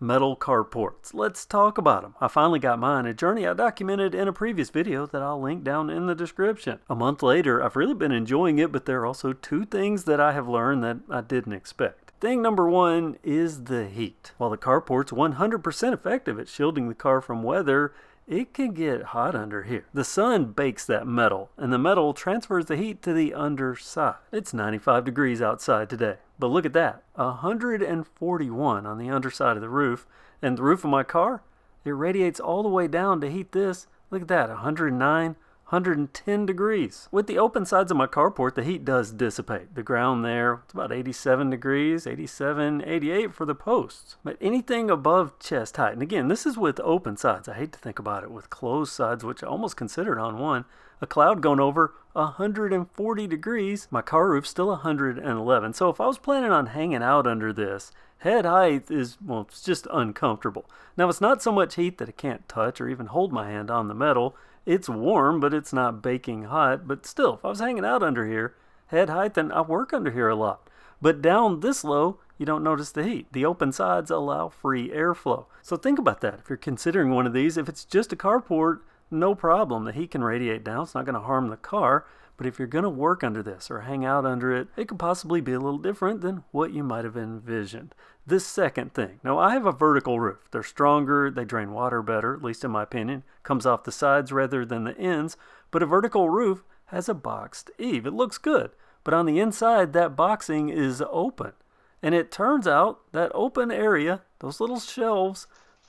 Metal carports. Let's talk about them. I finally got mine, a journey I documented in a previous video that I'll link down in the description. A month later, I've really been enjoying it, but there are also two things that I have learned that I didn't expect. Thing number one is the heat. While the carport's 100% effective at shielding the car from weather, it can get hot under here. The sun bakes that metal, and the metal transfers the heat to the underside. It's 95 degrees outside today, but look at that, 141 on the underside of the roof, and the roof of my car, it radiates all the way down to heat this. Look at that, 109, 110 degrees. With the open sides of my carport, the heat does dissipate. The ground there, it's about 87 degrees, 87, 88 for the posts. But anything above chest height, and again, this is with open sides. I hate to think about it with closed sides, which I almost considered on one. A cloud going over 140 degrees, my car roof's still 111. So if I was planning on hanging out under this, head height is, well, it's just uncomfortable. Now, it's not so much heat that I can't touch or even hold my hand on the metal. It's warm, but it's not baking hot. But still, if I was hanging out under here, head height, then I work under here a lot. But down this low, you don't notice the heat. The open sides allow free airflow. So think about that. If you're considering one of these, if it's just a carport, no problem. The heat can radiate down. It's not going to harm the car. But if you're going to work under this or hang out under it, it could possibly be a little different than what you might have envisioned. This second thing. Now, I have a vertical roof. They're stronger. They drain water better, at least in my opinion. Comes off the sides rather than the ends. But a vertical roof has a boxed eave. It looks good. But on the inside, that boxing is open. And it turns out that open area, those little shelves,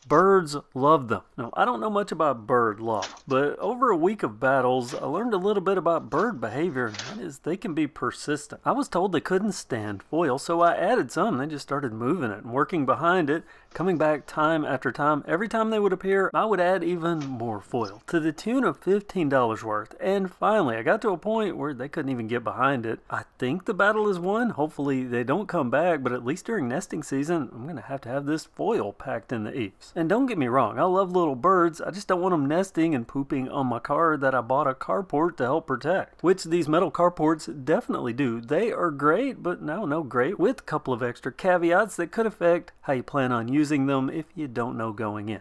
birds love them. Now, I don't know much about bird law, but over a week of battles, I learned a little bit about bird behavior, and that is they can be persistent. I was told they couldn't stand foil, so I added some. They just started moving it and working behind it, coming back time after time. Every time they would appear, I would add even more foil to the tune of $15 worth. And finally, I got to a point where they couldn't even get behind it. I think the battle is won. Hopefully they don't come back, but at least during nesting season, I'm going to have this foil packed in the eaves. And don't get me wrong, I love little birds. I just don't want them nesting and pooping on my car that I bought a carport to help protect, which these metal carports definitely do. They are great, but no great, with a couple of extra caveats that could affect how you plan on using them if you don't know going in.